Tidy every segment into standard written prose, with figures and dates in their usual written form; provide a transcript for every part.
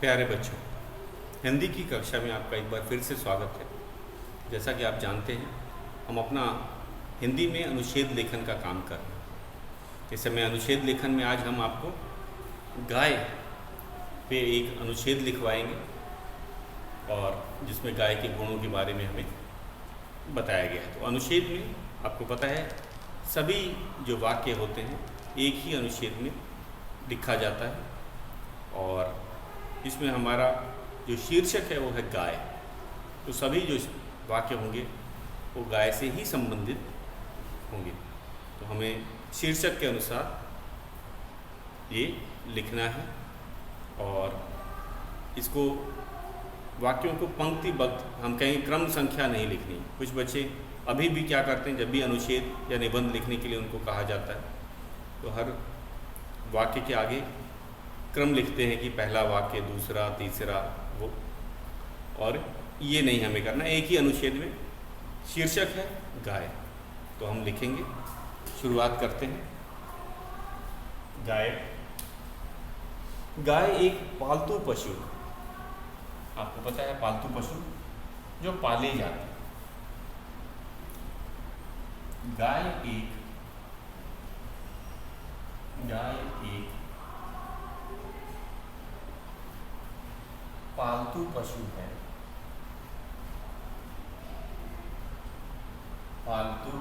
प्यारे बच्चों, हिंदी की कक्षा में आपका एक बार फिर से स्वागत है। जैसा कि आप जानते हैं, हम अपना हिंदी में अनुच्छेद लेखन का काम कर रहे हैं। इस समय अनुच्छेद लेखन में आज हम आपको गाय पे एक अनुच्छेद लिखवाएंगे और जिसमें गाय के गुणों के बारे में हमें बताया गया है। तो अनुच्छेद में आपको पता है सभी जो वाक्य होते हैं एक ही अनुच्छेद में लिखा जाता है और इसमें हमारा जो शीर्षक है वो है गाय। तो सभी जो वाक्य होंगे वो गाय से ही संबंधित होंगे। तो हमें शीर्षक के अनुसार ये लिखना है और इसको वाक्यों को पंक्तिबद्ध, हम कहेंगे क्रम संख्या नहीं लिखनी। कुछ बच्चे अभी भी क्या करते हैं, जब भी अनुच्छेद या निबंध लिखने के लिए उनको कहा जाता है तो हर वाक्य के आगे क्रम लिखते हैं कि पहला वाक्य, दूसरा, तीसरा, वो। और ये नहीं हमें करना। एक ही अनुच्छेद में शीर्षक है गाय, तो हम लिखेंगे। शुरुआत करते हैं। गाय। गाय एक पालतू पशु, आपको पता है पालतू पशु जो पाले जाते हैं। गाय एक पालतू पशु है। पालतू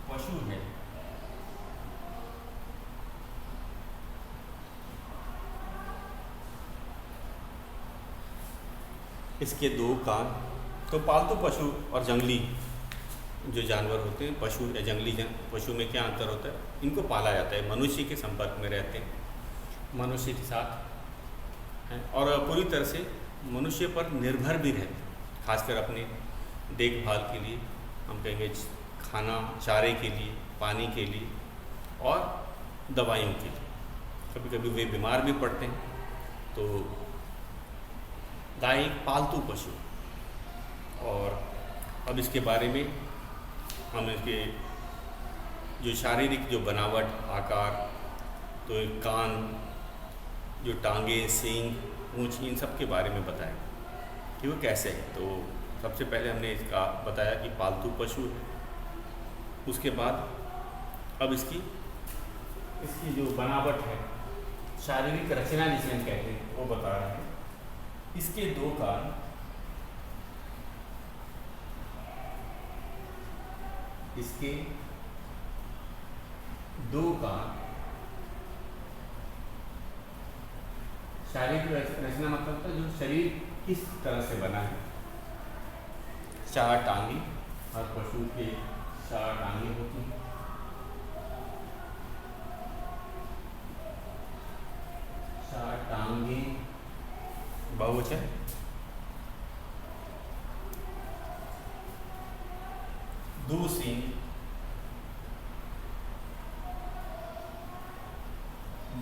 पशु है। इसके दो कान। तो पालतू पशु और जंगली जो जानवर होते हैं, पशु या जंगली पशु में क्या अंतर होता है? इनको पाला जाता है, मनुष्य के संपर्क में रहते हैं, मनुष्य के साथ हैं और पूरी तरह से मनुष्य पर निर्भर भी रहते हैं, खासकर अपने देखभाल के लिए, हम कहेंगे खाना, चारे के लिए, पानी के लिए और दवाइयों के लिए। कभी कभी वे बीमार भी पड़ते हैं। तो गाय एक पालतू पशु। और अब इसके बारे में हम इसके जो शारीरिक जो बनावट, आकार, तो कान, जो टांगे, सींग, पूंछ, इन सब के बारे में बताएं कि वो कैसे है। तो सबसे पहले हमने इसका बताया कि पालतू पशु है। उसके बाद अब इसकी जो बनावट है, शारीरिक रचना जिसे हम कहते हैं, वो बता रहे हैं। इसके दो कान। इसके दो कान। शारीरिक रचना मतलब था जो शरीर किस तरह से बना है। चार टांगे, हर पशु के चार टांगे होती हैं। चार टांगे बहुवचन। दो सींग।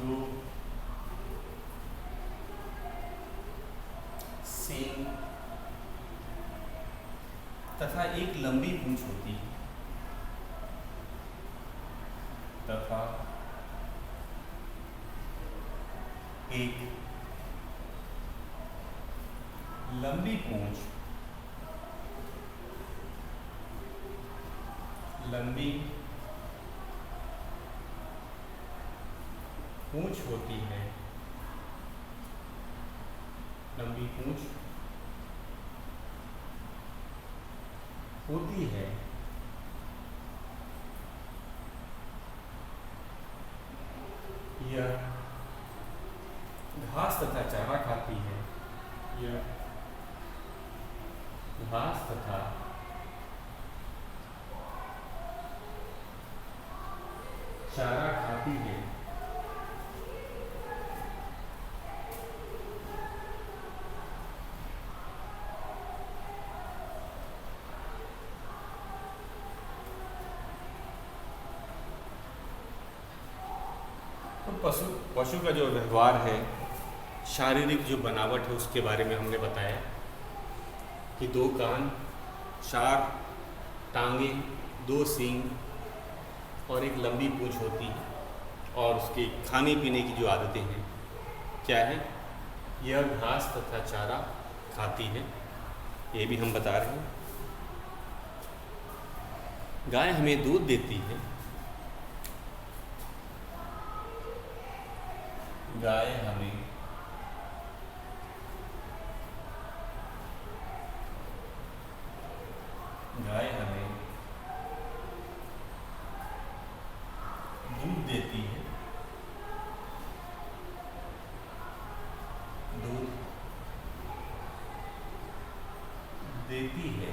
दो सींग तथा एक लंबी पूंछ होती है। तथा एक लंबी पूंछ। लंबी पूंछ होती है। लंबी पूंछ होती है। यह घास तथा चारा खाती है। यह घास तथा चारा खाती है। तो पशु का जो व्यवहार है, शारीरिक जो बनावट है, उसके बारे में हमने बताया कि दो कान, चार टांगे, दो सींग और एक लंबी पूंछ होती है। और उसके खाने पीने की जो आदतें हैं क्या है, यह घास तथा चारा खाती है, ये भी हम बता रहे हैं। गाय हमें दूध देती है, गाय हमें दूध देती है, दूध देती है।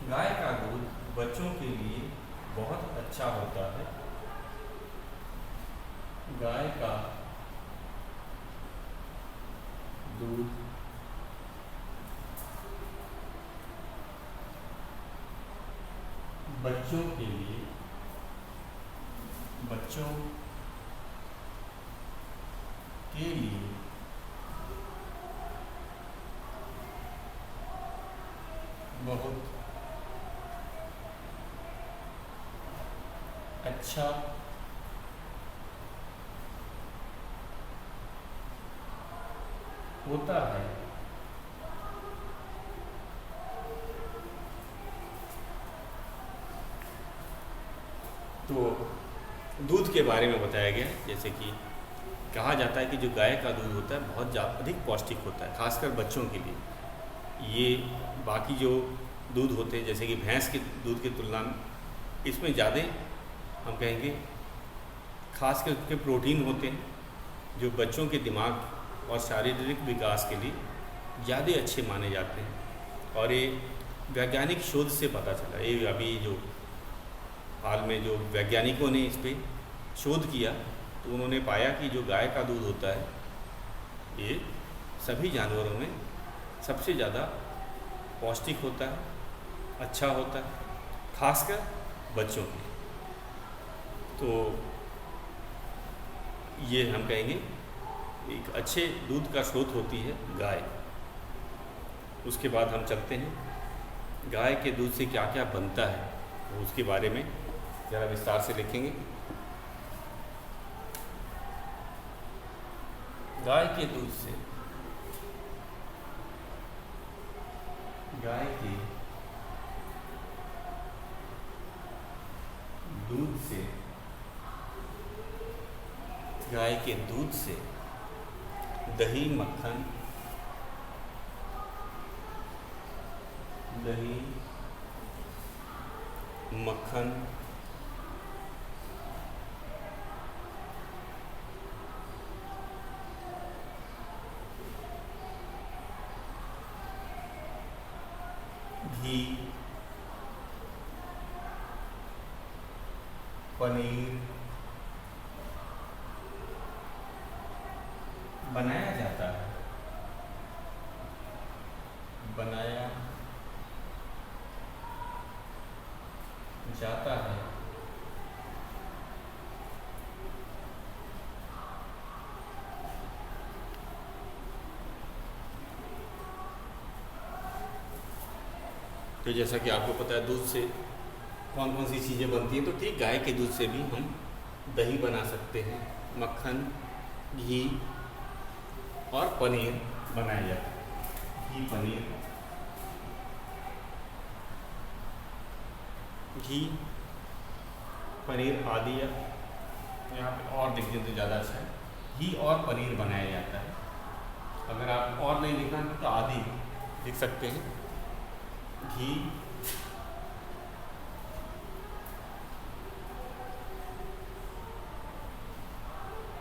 गाय का दूध बच्चों के लिए बहुत अच्छा होता है, गाय का दूध बच्चों के लिए बहुत अच्छा होता है। तो दूध के बारे में बताया गया है, जैसे कि कहा जाता है कि जो गाय का दूध होता है बहुत अधिक पौष्टिक होता है, खासकर बच्चों के लिए। ये बाकी जो दूध होते हैं जैसे कि भैंस के दूध की तुलना में इसमें ज़्यादा हम कहेंगे खास करके प्रोटीन होते हैं जो बच्चों के दिमाग और शारीरिक विकास के लिए ज़्यादा अच्छे माने जाते हैं। और ये वैज्ञानिक शोध से पता चला, ये अभी जो हाल में जो वैज्ञानिकों ने इस पर शोध किया तो उन्होंने पाया कि जो गाय का दूध होता है ये सभी जानवरों में सबसे ज़्यादा पौष्टिक होता है, अच्छा होता है, खासकर बच्चों के लिए। तो ये हम कहेंगे एक अच्छे दूध का स्रोत होती है गाय। उसके बाद हम चलते हैं गाय के दूध से क्या क्या बनता है, तो उसके बारे में ज़रा विस्तार से लिखेंगे। गाय के दूध से गाय के दूध से दही मक्खन घी, पनीर बनाया जाता है। तो जैसा कि आपको पता है दूध से कौन कौन सी चीज़ें बनती हैं, तो ठीक गाय के दूध से भी हम दही बना सकते हैं, मक्खन, घी और पनीर बनाया जाता है। घी पनीर आदि, यहाँ पे और लिख दें तो ज़्यादा अच्छा है, घी और पनीर बनाया जाता है। अगर आप और नहीं लिखना तो आदि लिख सकते हैं। घी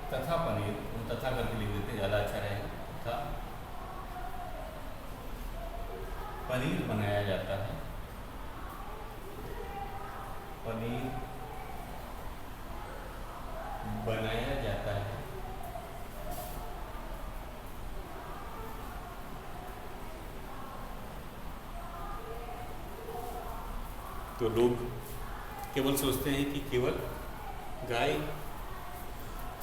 तथा पनीर, तथा करके लिख देते ज़्यादा अच्छा रहेगा। तथा पनीर बनाया जाता है, पनीर बनाया जाता है। तो लोग केवल सोचते हैं कि केवल गाय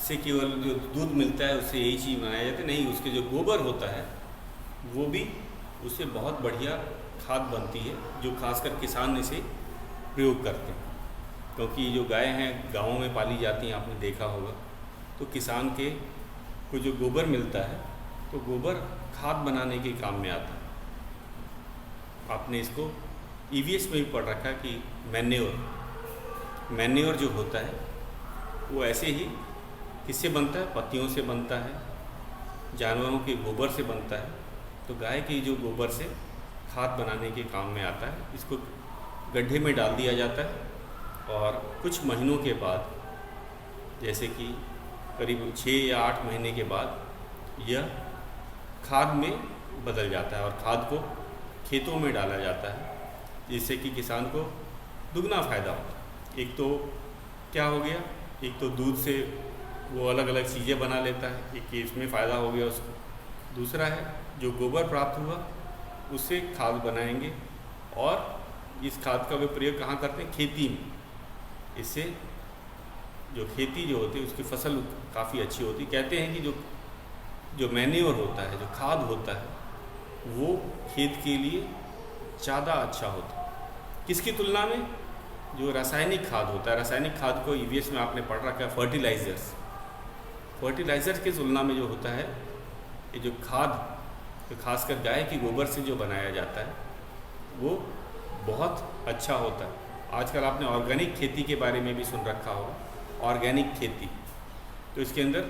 से केवल जो दूध मिलता है उससे यही चीज़ बनाया जाता है, नहीं, उसके जो गोबर होता है वो भी उससे बहुत बढ़िया खाद बनती है जो खासकर किसान इसे प्रयोग करते हैं, क्योंकि जो गाय हैं गाँवों में पाली जाती हैं, आपने देखा होगा। तो किसान के को जो गोबर मिलता है तो गोबर खाद बनाने के काम में आता है। आपने इसको ईवीएस में भी पढ़ रखा है कि मैन्योर जो होता है वो ऐसे ही किससे बनता है, पत्तियों से बनता है, जानवरों के गोबर से बनता है। तो गाय के जो गोबर से खाद बनाने के काम में आता है। इसको गड्ढे में डाल दिया जाता है और कुछ महीनों के बाद, जैसे कि करीब 6 या 8 महीने के बाद यह खाद में बदल जाता है और खाद को खेतों में डाला जाता है, जिससे कि किसान को दुगना फ़ायदा होता है। एक तो क्या हो गया, एक तो दूध से वो अलग अलग चीज़ें बना लेता है, एक इसमें फ़ायदा हो गया उसको। दूसरा है जो गोबर प्राप्त हुआ उससे खाद बनाएंगे और इस खाद का वे प्रयोग कहाँ करते हैं, खेती में। इससे जो खेती जो होती है उसकी फसल काफ़ी अच्छी होती है। कहते हैं कि जो मैन्योर होता है, जो खाद होता है, वो खेत के लिए ज़्यादा अच्छा होता है किसकी तुलना में, जो रासायनिक खाद होता है। रासायनिक खाद को ईवीएस में आपने पढ़ रखा है, फर्टिलाइज़र्स की तुलना में जो होता है ये जो खाद, तो खासकर गाय की गोबर से जो बनाया जाता है वो बहुत अच्छा होता है। आजकल आपने ऑर्गेनिक खेती के बारे में भी सुन रखा होगा, ऑर्गेनिक खेती। तो इसके अंदर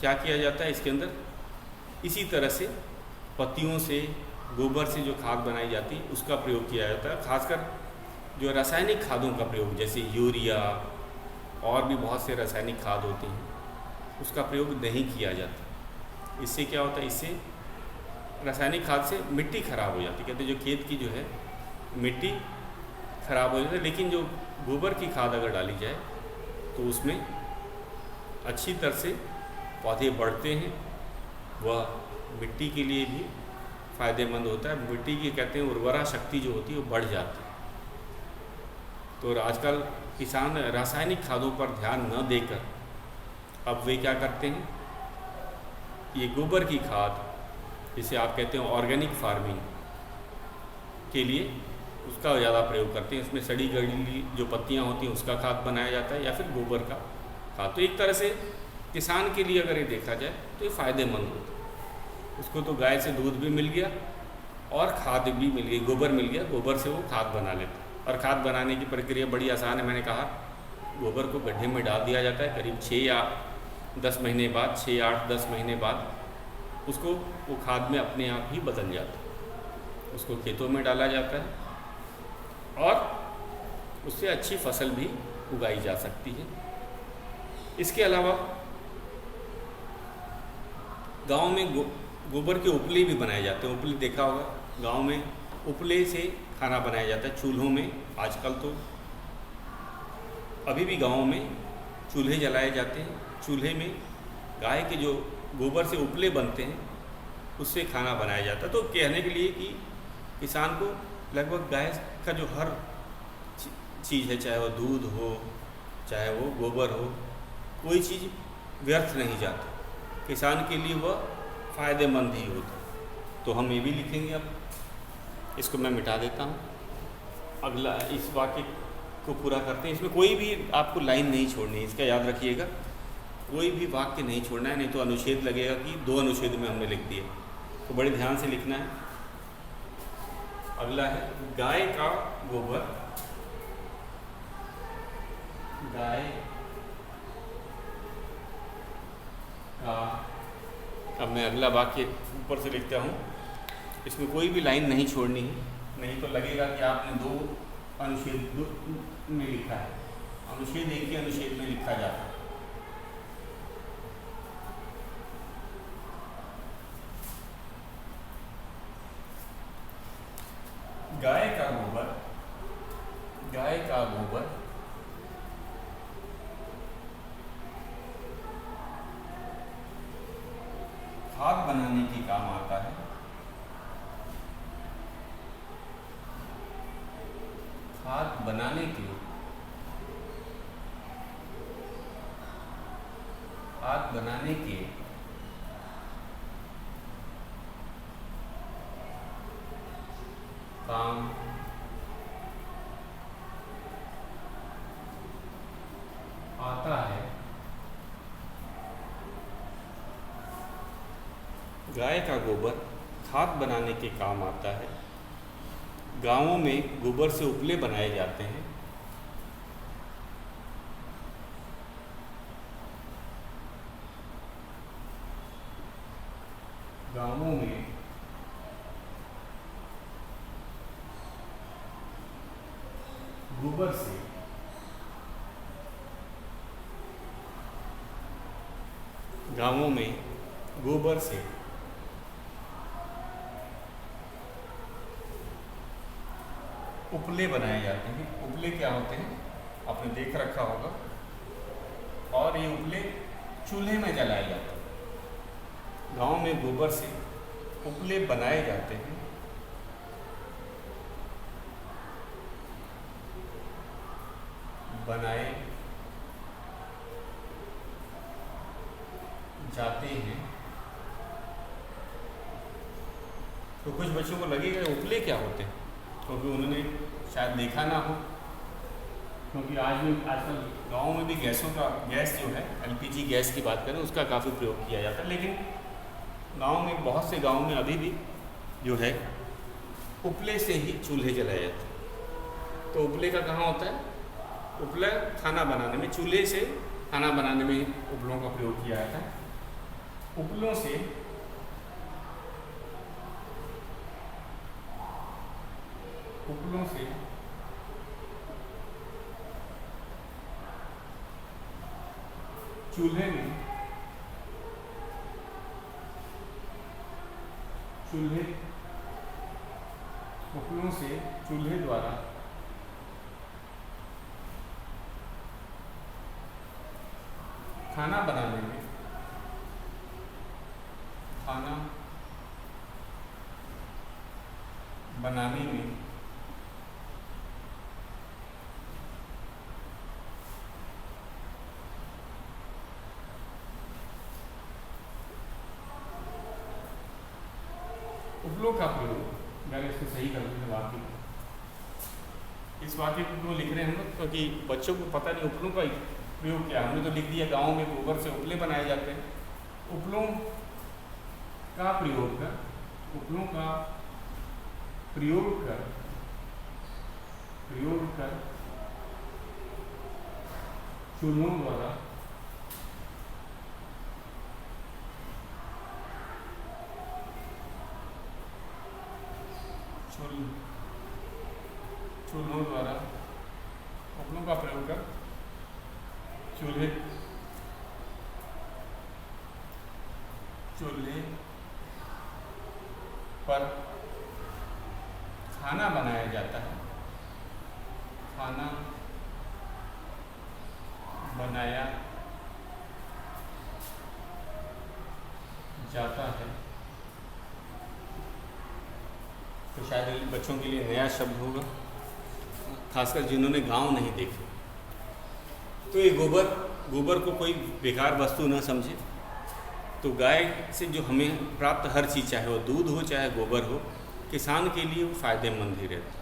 क्या किया जाता है, इसके अंदर इसी तरह से पत्तियों से, गोबर से जो खाद बनाई जाती है उसका प्रयोग किया जाता है। खासकर जो रासायनिक खादों का प्रयोग, जैसे यूरिया और भी बहुत से रासायनिक खाद होती हैं, उसका प्रयोग नहीं किया जाता। इससे क्या होता है, इससे रासायनिक खाद से मिट्टी खराब हो जाती है। कहते हैं जो खेत की जो है मिट्टी खराब हो जाती है, लेकिन जो गोबर की खाद अगर डाली जाए तो उसमें अच्छी तरह से पौधे बढ़ते हैं, वह मिट्टी के लिए भी फ़ायदेमंद होता है। मिट्टी की कहते हैं उर्वरा शक्ति जो होती है वो बढ़ जाती है। तो आजकल किसान रासायनिक खादों पर ध्यान न देकर अब वे क्या करते हैं, ये गोबर की खाद, जिसे आप कहते हैं ऑर्गेनिक फार्मिंग के लिए, उसका ज़्यादा प्रयोग करते हैं। इसमें सड़ी गली जो पत्तियां होती हैं उसका खाद बनाया जाता है या फिर गोबर का खाद। तो एक तरह से किसान के लिए अगर ये देखा जाए तो ये फ़ायदेमंद होता है। उसको तो गाय से दूध भी मिल गया और खाद भी मिल गई, गोबर मिल गया, गोबर से वो खाद बना लेता है। और खाद बनाने की प्रक्रिया बड़ी आसान है। मैंने कहा गोबर को गड्ढे में डाल दिया जाता है, करीब 6 या 10 महीने बाद, 6 या 8-10 महीने बाद उसको वो खाद में अपने आप ही बदल जाता है। उसको खेतों में डाला जाता है और उससे अच्छी फसल भी उगाई जा सकती है। इसके अलावा गांव में गोबर के उपले भी बनाए जाते हैं। उपले देखा होगा, गांव में उपले से खाना बनाया जाता है चूल्हों में। आजकल तो अभी भी गांव में चूल्हे जलाए जाते हैं। चूल्हे में गाय के जो गोबर से उपले बनते हैं उससे खाना बनाया जाता है। तो कहने के लिए कि किसान को लगभग गाय का जो हर चीज़ है, चाहे वो दूध हो, चाहे वो गोबर हो, कोई चीज़ व्यर्थ नहीं जाती। किसान के लिए वह फ़ायदेमंद ही होता। तो हम ये भी लिखेंगे। अब इसको मैं मिटा देता हूँ। अगला इस वाक्य को पूरा करते हैं। इसमें कोई भी आपको लाइन नहीं छोड़नी है, इसका याद रखिएगा। कोई भी वाक्य नहीं छोड़ना है, नहीं तो अनुच्छेद लगेगा कि 2 अनुच्छेद में हमने लिख दिया। तो बड़े ध्यान से लिखना है। अगला है गाय का गोबर। गाय का, अब मैं अगला वाक्य ऊपर से लिखता हूँ। इसमें कोई भी लाइन नहीं छोड़नी है, नहीं तो लगेगा कि आपने 2 अनुच्छेद में लिखा है। अनुच्छेद एक ही अनुच्छेद में लिखा जाता है। गाय का गोबर, गाय का गोबर खाद बनाने के काम आता है। खाद बनाने के, खाद बनाने के काम आता है। गाय का गोबर खाद बनाने के काम आता है। गांवों में गोबर से उपले बनाए जाते हैं। गांवों में गोबर से गांवों में गोबर से उपले बनाए जाते हैं। उपले क्या होते हैं आपने देख रखा होगा, और ये उपले चूल्हे में जलाए जाते हैं। गांव में गोबर से उपले बनाए जाते हैं। बनाए जाते हैं। तो कुछ बच्चों को लगेगा उपले क्या होते हैं, क्योंकि उन्होंने शायद देखा ना हो, क्योंकि आजकल गाँव में भी गैस जो है एलपीजी गैस की बात करें उसका काफ़ी प्रयोग किया जाता है। लेकिन गांव में बहुत से गांव में अभी भी जो है उपले से ही चूल्हे जलाए जाते हैं। तो उपले का कहाँ होता है? उपला खाना बनाने में, चूल्हे से खाना बनाने में उपलों का प्रयोग किया जाता है। उपलों से चूल्हे उपलों से चूल्हे द्वारा खाना बनाने में उपलों का प्रयोग, मैंने इसको सही कर दिया वाक्य। इस वाक्य को लिख रहे हैं हम लोग क्योंकि बच्चों को पता नहीं उपलों का प्रयोग क्या। हमने तो लिख दिया गांव में गोबर से उपले बनाए जाते हैं। उपलों का प्रयोग कर चूल्हों द्वारा उपलों का प्रयोग कर चूल्हे पर खाना बनाया जाता है। खाना बनाया जाता है। तो शायद बच्चों के लिए नया शब्द होगा, खासकर जिन्होंने गांव नहीं देखे। तो ये गोबर को कोई बेकार वस्तु न समझे। तो गाय से जो हमें प्राप्त हर चीज़, चाहे वो दूध हो चाहे गोबर हो, किसान के लिए वो फ़ायदेमंद ही रहता है।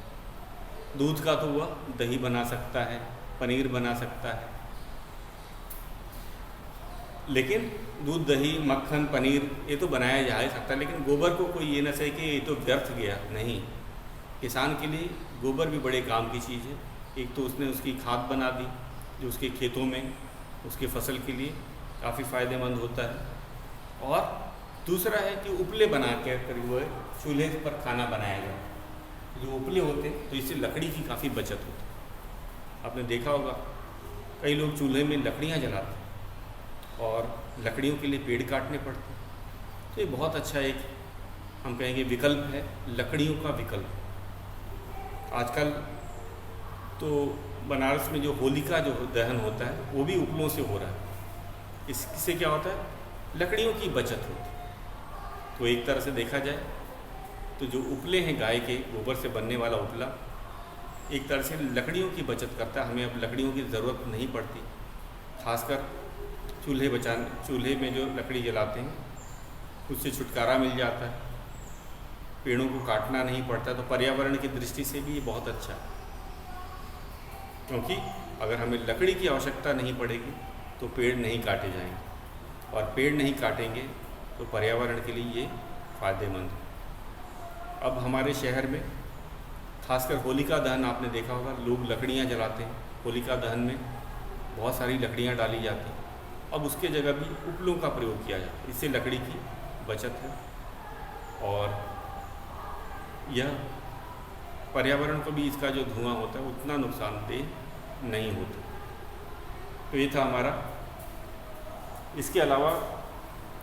दूध का तो वह दही बना सकता है, पनीर बना सकता है, लेकिन दूध, दही, मक्खन, पनीर ये तो बनाया जा ही सकता है। लेकिन गोबर को कोई ये ना सही कि ये तो व्यर्थ गया, नहीं। किसान के लिए गोबर भी बड़े काम की चीज़ है। एक तो उसने उसकी खाद बना दी जो उसके खेतों में उसके फसल के लिए काफ़ी फ़ायदेमंद होता है, और दूसरा है कि उपले बना के करीब वो चूल्हे पर खाना बनाया जाए। जो उपले होते हैं तो इससे लकड़ी की काफ़ी बचत होती है। आपने देखा होगा कई लोग चूल्हे में लकड़ियाँ जलाते हैं और लकड़ियों के लिए पेड़ काटने पड़ते हैं। तो ये बहुत अच्छा एक हम कहेंगे विकल्प है, लकड़ियों का विकल्प। आजकल तो बनारस में जो होलिका जो दहन होता है वो भी उपलों से हो रहा है। इससे क्या होता है? लकड़ियों की बचत होती है। तो एक तरह से देखा जाए तो जो उपले हैं गाय के गोबर से बनने वाला उपला एक तरह से लकड़ियों की बचत करता है। हमें अब लकड़ियों की ज़रूरत नहीं पड़ती, खासकर चूल्हे में जो लकड़ी जलाते हैं उससे छुटकारा मिल जाता है। पेड़ों को काटना नहीं पड़ता, तो पर्यावरण की दृष्टि से भी ये बहुत अच्छा है। क्योंकि अगर हमें लकड़ी की आवश्यकता नहीं पड़ेगी तो पेड़ नहीं काटे जाएंगे, और पेड़ नहीं काटेंगे तो पर्यावरण के लिए ये फ़ायदेमंद है। अब हमारे शहर में खासकर होलिका दहन आपने देखा होगा, लोग लकड़ियाँ जलाते हैं। होलिका दहन में बहुत सारी लकड़ियाँ डाली जाती हैं। अब उसके जगह भी उपलों का प्रयोग किया जाता है, इससे लकड़ी की बचत है और यह पर्यावरण को भी इसका जो धुआं होता है उतना नुकसानदेह नहीं होता। तो ये था हमारा। इसके अलावा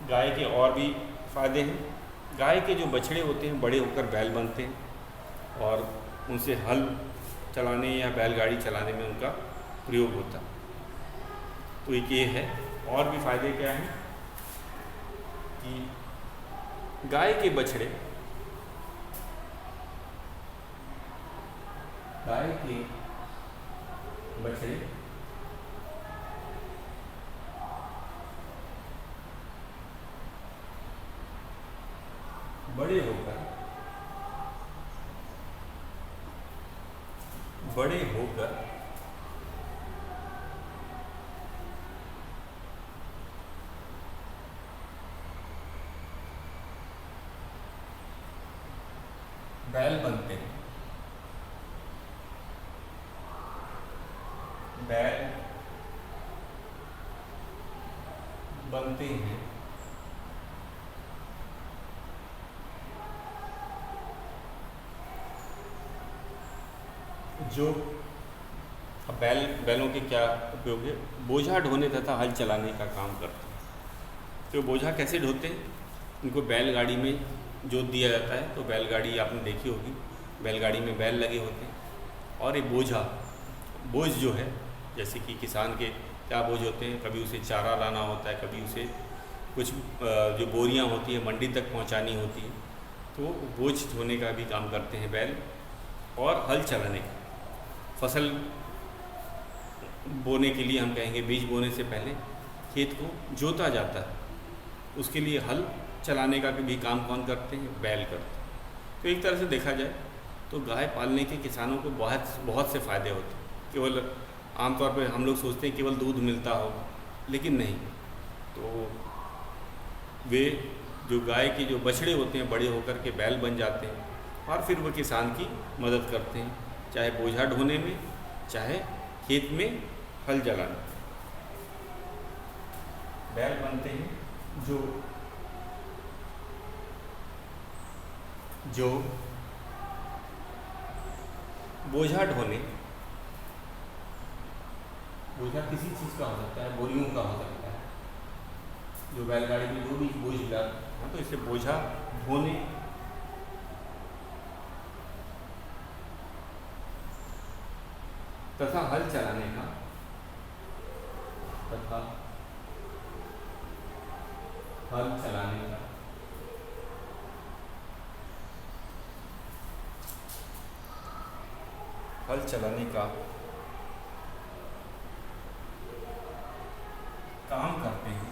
गाय के और भी फ़ायदे हैं। गाय के जो बछड़े होते हैं बड़े होकर बैल बनते हैं और उनसे हल चलाने या बैलगाड़ी चलाने में उनका प्रयोग होता है। तो एक ये है। और भी फ़ायदे क्या हैं कि गाय के बछड़े बड़े होकर बैल बनते हैं। बैल बनते हैं जो अब बैलों के क्या उपयोग है? बोझा ढोने तथा हल चलाने का काम करते हैं। तो बोझा कैसे ढोते हैं? उनको बैलगाड़ी में जोत दिया जाता है। तो बैलगाड़ी आपने देखी होगी, बैलगाड़ी में बैल लगे होते हैं और ये बोझ जो है, जैसे कि किसान के क्या बोझ होते हैं, कभी उसे चारा लाना होता है, कभी उसे कुछ जो बोरियां होती हैं मंडी तक पहुंचानी होती है, तो बोझ ढोने का भी काम करते हैं बैल। और हल चलाने का, फसल बोने के लिए हम कहेंगे बीज बोने से पहले खेत को जोता जाता है, उसके लिए हल चलाने का भी काम कौन करते हैं? बैल करते हैं। तो एक तरह से देखा जाए तो गाय पालने के किसानों को बहुत से फ़ायदे होते हैं। केवल आमतौर पर हम लोग सोचते हैं केवल दूध मिलता हो, लेकिन नहीं। तो वे जो गाय के जो बछड़े होते हैं बड़े होकर के बैल बन जाते हैं और फिर वह किसान की मदद करते हैं, चाहे बोझा ढोने में, चाहे खेत में हल जलाने। बैल बनते हैं जो बोझा ढोने, बोझा किसी चीज़ का हो सकता है, बोरियों का हो सकता है, जो बैलगाड़ी में जो भी बोझ लगा, तो इसे बोझा ढोने तथा हल चलाने का काम करते हैं,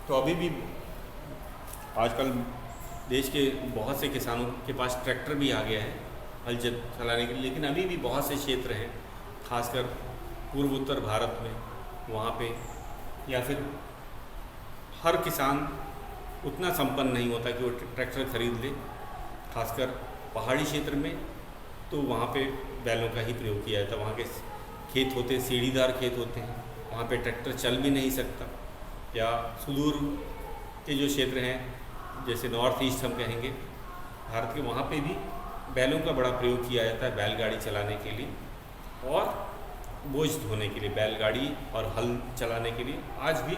तो अभी भी आजकल देश के बहुत से किसानों के पास ट्रैक्टर भी आ गया है हल चलाने के लिए, लेकिन अभी भी बहुत से क्षेत्र हैं, खासकर पूर्व उत्तर भारत में, वहाँ पे या फिर हर किसान उतना संपन्न नहीं होता कि वो ट्रैक्टर खरीद ले। खासकर पहाड़ी क्षेत्र में तो वहाँ पे बैलों का ही प्रयोग किया जाता है। वहाँ के खेत होते हैं, सीढ़ीदार खेत होते हैं, वहाँ पे ट्रैक्टर चल भी नहीं सकता। या सुदूर के जो क्षेत्र हैं, जैसे नॉर्थ ईस्ट हम कहेंगे भारत के, वहाँ पे भी बैलों का बड़ा प्रयोग किया जाता है बैलगाड़ी चलाने के लिए और बोझ ढोने के लिए। बैलगाड़ी और हल चलाने के लिए आज भी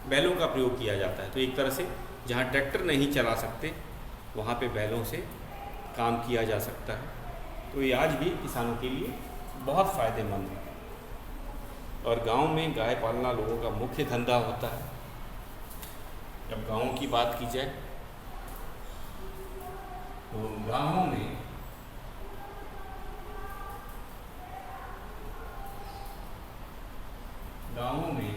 बैलों का प्रयोग किया जाता है। तो एक तरह से जहाँ ट्रैक्टर नहीं चला सकते वहाँ पे बैलों से काम किया जा सकता है। तो ये आज भी किसानों के लिए बहुत फ़ायदेमंद है। और गांव में गाय पालना लोगों का मुख्य धंधा होता है। जब गाँव की बात की जाए तो गाँवों में गांवों में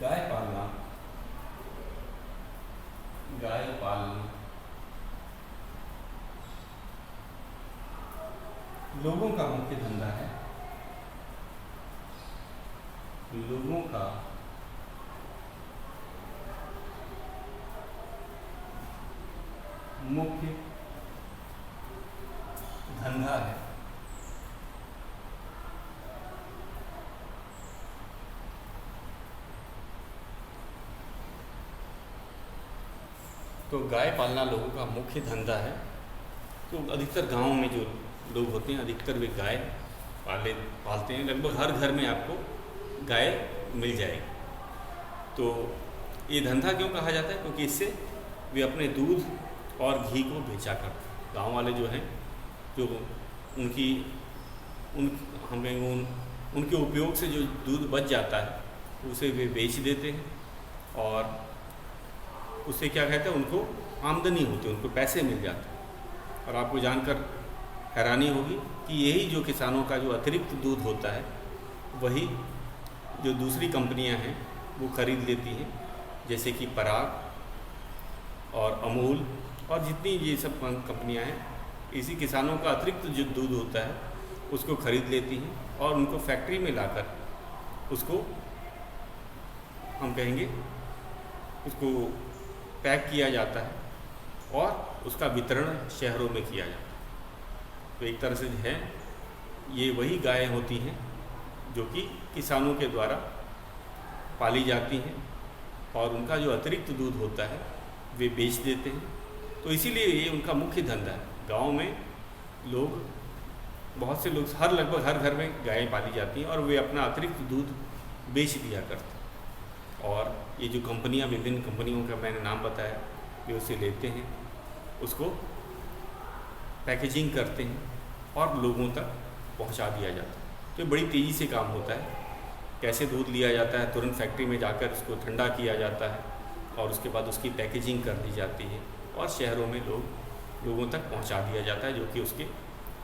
गाय पालना लोगों का मुख्य धंधा है। लोगों का मुख्य धंधा है। तो गाय पालना लोगों का मुख्य धंधा है। तो अधिकतर गांवों में जो लोग होते हैं अधिकतर वे गाय पालते हैं। लगभग हर घर में आपको गाय मिल जाएगी। तो ये धंधा क्यों कहा जाता है? क्योंकि इससे वे अपने दूध और घी को बेचा करते हैं। गाँव वाले जो हैं जो उनके उपयोग से जो दूध बच जाता है उसे वे बेच देते हैं और उससे क्या कहते हैं उनको आमदनी होती है, उनको पैसे मिल जाते हैं। और आपको जानकर हैरानी होगी कि यही जो किसानों का जो अतिरिक्त दूध होता है वही जो दूसरी कंपनियां हैं वो खरीद लेती हैं, जैसे कि पराग और अमूल और जितनी ये सब कंपनियां हैं, इसी किसानों का अतिरिक्त जो दूध होता है उसको खरीद लेती हैं और उनको फैक्ट्री में लाकर उसको हम कहेंगे उसको पैक किया जाता है और उसका वितरण शहरों में किया जाता है। तो एक तरह से है ये वही गाय होती हैं जो कि किसानों के द्वारा पाली जाती हैं और उनका जो अतिरिक्त दूध होता है वे बेच देते हैं। तो इसीलिए ये उनका मुख्य धंधा है। गांव में लोग बहुत से लोग लगभग हर घर में गायें पाली जाती हैं और वे अपना अतिरिक्त दूध बेच दिया करते हैं। और ये जो कंपनियां, विभिन्न कंपनियों का मैंने नाम बताया, वे उसे लेते हैं, उसको पैकेजिंग करते हैं और लोगों तक पहुंचा दिया जाता है। तो ये बड़ी तेज़ी से काम होता है। कैसे दूध लिया जाता है, तुरंत फैक्ट्री में जाकर उसको ठंडा किया जाता है और उसके बाद उसकी पैकेजिंग कर दी जाती है और शहरों में लोगों तक पहुंचा दिया जाता है जो कि उसके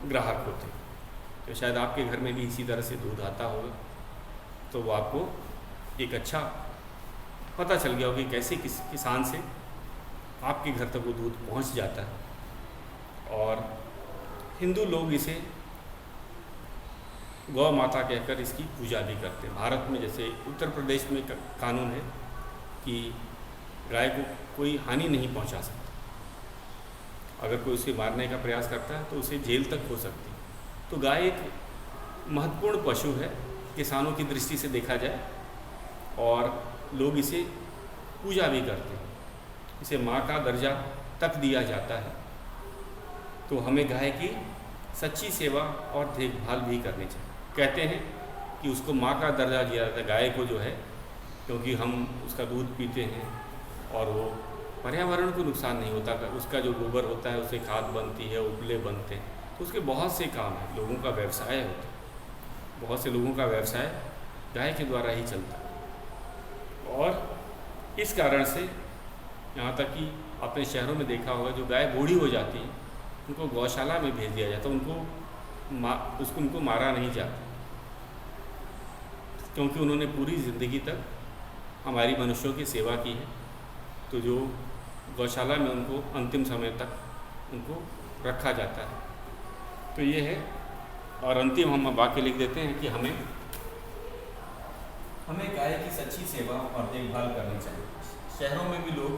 ग्राहक होते हैं। तो शायद आपके घर में भी इसी तरह से दूध आता होगा, तो वो आपको एक अच्छा पता चल गया होगा कि कैसे किसान से आपके घर तक वो दूध पहुंच जाता है। और हिंदू लोग इसे गौ माता कहकर इसकी पूजा भी करते हैं। भारत में जैसे उत्तर प्रदेश में कानून है कि गाय को कोई हानि नहीं पहुंचा सकता। अगर कोई उसे मारने का प्रयास करता है तो उसे जेल तक हो सकती है। तो गाय एक महत्वपूर्ण पशु है किसानों की दृष्टि से देखा जाए, और लोग इसे पूजा भी करते हैं। इसे माँ का दर्जा तक दिया जाता है। तो हमें गाय की सच्ची सेवा और देखभाल भी करनी चाहिए। कहते हैं कि उसको माँ का दर्जा दिया जाता है गाय को जो है, क्योंकि हम उसका दूध पीते हैं और वो पर्यावरण को नुकसान नहीं होता। उसका जो गोबर होता है उससे खाद बनती है, उपले बनते हैं। तो उसके बहुत से काम हैं, लोगों का व्यवसाय होता है। बहुत से लोगों का व्यवसाय गाय के द्वारा ही चलता है। और इस कारण से यहाँ तक कि अपने शहरों में देखा होगा, जो गाय बूढ़ी हो जाती है उनको गौशाला में भेज दिया जाता है। उनको मारा नहीं जाता, क्योंकि उन्होंने पूरी ज़िंदगी तक हमारी मनुष्यों की सेवा की है। तो जो गौशाला में उनको अंतिम समय तक उनको रखा जाता है। तो ये है। और अंतिम हम वाक्य लिख देते हैं कि हमें गाय की सच्ची सेवा और देखभाल करनी चाहिए। शहरों में भी लोग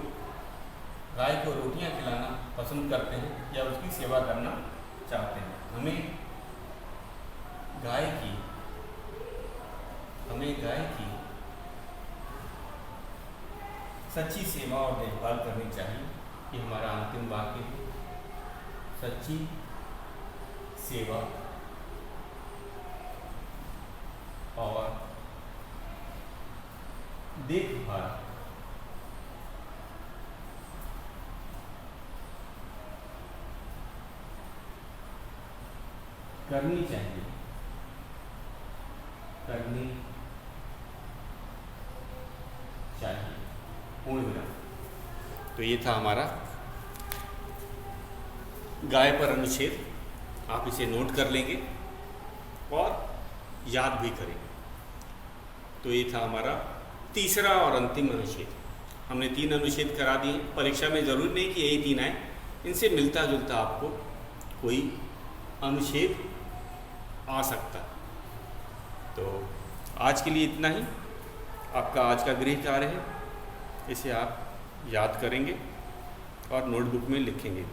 गाय को रोटियां खिलाना पसंद करते हैं या उसकी सेवा करना चाहते हैं। हमें गाय की सच्ची सेवा और देखभाल करनी चाहिए। कि हमारा अंतिम वाक्य है, सच्ची सेवा और देखभाल करनी चाहिए। पूर्ण विराम। तो ये था हमारा गाय पर अनुच्छेद। आप इसे नोट कर लेंगे और याद भी करेंगे। तो ये था हमारा तीसरा और अंतिम अनुच्छेद। हमने 3 अनुच्छेद करा दिए। परीक्षा में ज़रूरी नहीं कि यही 3 आए, इनसे मिलता जुलता आपको कोई अनुच्छेद आ सकता है। तो आज के लिए इतना ही। आपका आज का गृह कार्य है, इसे आप याद करेंगे और नोटबुक में लिखेंगे।